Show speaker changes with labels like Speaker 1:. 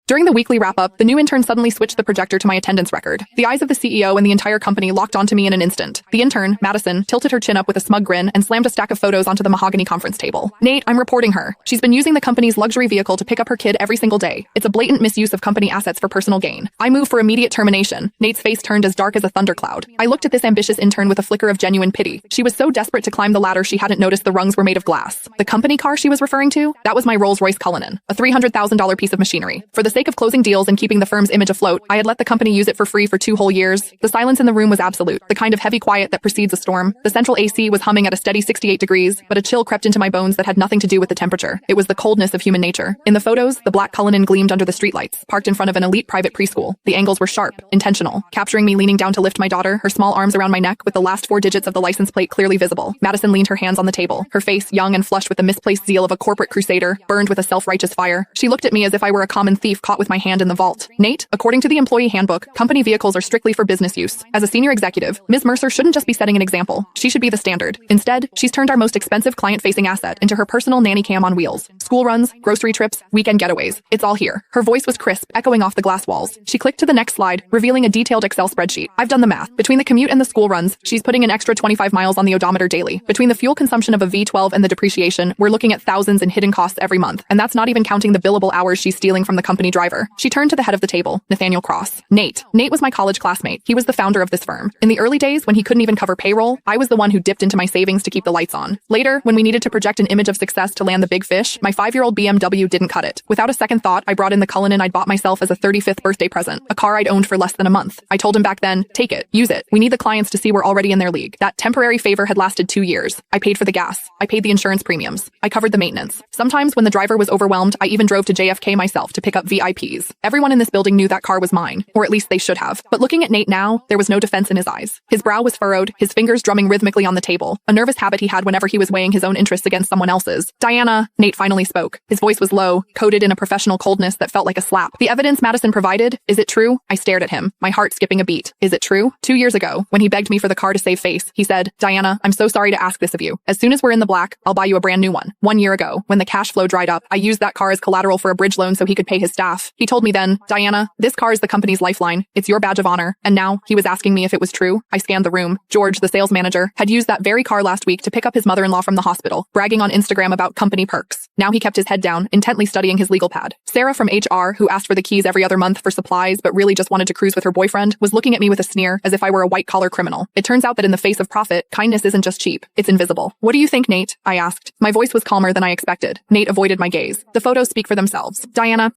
Speaker 1: During the weekly wrap-up, the new intern suddenly switched the projector to my attendance record. The eyes of the CEO and the entire company locked onto me in an instant. The intern, Madison, tilted her chin up with a smug grin and slammed a stack of photos onto the mahogany conference table. Nate, I'm reporting her. She's been using the company's luxury vehicle to pick up her kid every single day. It's a blatant misuse of company assets for personal gain. I move for immediate termination. Nate's face turned as dark as a thundercloud. I looked at this ambitious intern with a flicker of genuine pity. She was so desperate to climb the ladder she hadn't noticed the rungs were made of glass. The company car she was referring to? That was my Rolls-Royce Cullinan, a $300,000 piece of machinery. For the sake of closing deals and keeping the firm's image afloat, I had let the company use it for free for 2 whole years. The silence in the room was absolute, the kind of heavy quiet that precedes a storm. The central AC was humming at a steady 68 degrees, but a chill crept into my bones that had nothing to do with the temperature. It was the coldness of human nature. In the photos, the black Cullinan gleamed under the streetlights, parked in front of an elite private preschool. The angles were sharp, intentional, capturing me leaning down to lift my daughter, her small arms around my neck with the last 4 digits of the license plate clearly visible. Madison leaned her hands on the table, her face, young and flushed with the misplaced zeal of a corporate crusader, burned with a self-righteous fire. She looked at me as if I were a common thief caught with my hand in the vault. Nate, according to the employee handbook, company vehicles are strictly for business use. As a senior executive, Ms. Mercer shouldn't just be setting an example. She should be the standard. Instead, she's turned our most expensive client-facing asset into her personal nanny cam on wheels. School runs, grocery trips, weekend getaways. It's all here. Her voice was crisp, echoing off the glass walls. She clicked to the next slide, revealing a detailed Excel spreadsheet. I've done the math. Between the commute and the school runs, she's putting an extra 25 miles on the odometer daily. Between the fuel consumption of a V12 and the depreciation, we're looking at thousands in hidden costs every month. And that's not even counting the billable hours she's stealing from the company driver. She turned to the head of the table, Nathaniel Cross. Nate was my college classmate. He was the founder of this firm. In the early days, when he couldn't even cover payroll, I was the one who dipped into my savings to keep the lights on. Later, when we needed to project an image of success to land the big fish, my 5-year-old BMW didn't cut it. Without a second thought, I brought in the Cullinan I'd bought myself as a 35th birthday present, a car I'd owned for less than a month. I told him back then, take it, use it. We need the clients to see we're already in their league. That temporary favor had lasted 2 years. I paid for the gas. I paid the insurance premiums. I covered the maintenance. Sometimes when the driver was overwhelmed, I even drove to JFK myself to pick up VIPs. Everyone in this building knew that car was mine, or at least they should have. But looking at Nate now, there was no defense in his eyes. His brow was furrowed, his fingers drumming rhythmically on the table, a nervous habit he had whenever he was weighing his own interests against someone else's. Diana, Nate finally spoke. His voice was low, coated in a professional coldness that felt like a slap. The evidence Madison provided, is it true? I stared at him, my heart skipping a beat. Is it true? 2 years ago, when he begged me for the car to save face, he said, Diana, I'm so sorry to ask this of you. As soon as we're in the black, I'll buy you a brand new one. 1 year ago, when the cash flow dried up, I used that car as collateral for a bridge loan so he could pay his staff. He told me then, Diana, this car is the company's lifeline. It's your badge of honor. And now, he was asking me if it was true. I scanned the room. George, the sales manager, had used that very car last week to pick up his mother-in-law from the hospital, bragging on Instagram about company perks. Now he kept his head down, intently studying his legal pad. Sarah from HR, who asked for the keys every other month for supplies but really just wanted to cruise with her boyfriend, was looking at me with a sneer as if I were a white-collar criminal. It turns out that in the face of profit, kindness isn't just cheap, it's invisible. What do you think, Nate? I asked. My voice was calmer than I expected. Nate avoided my gaze. The photos speak for themselves. Diana,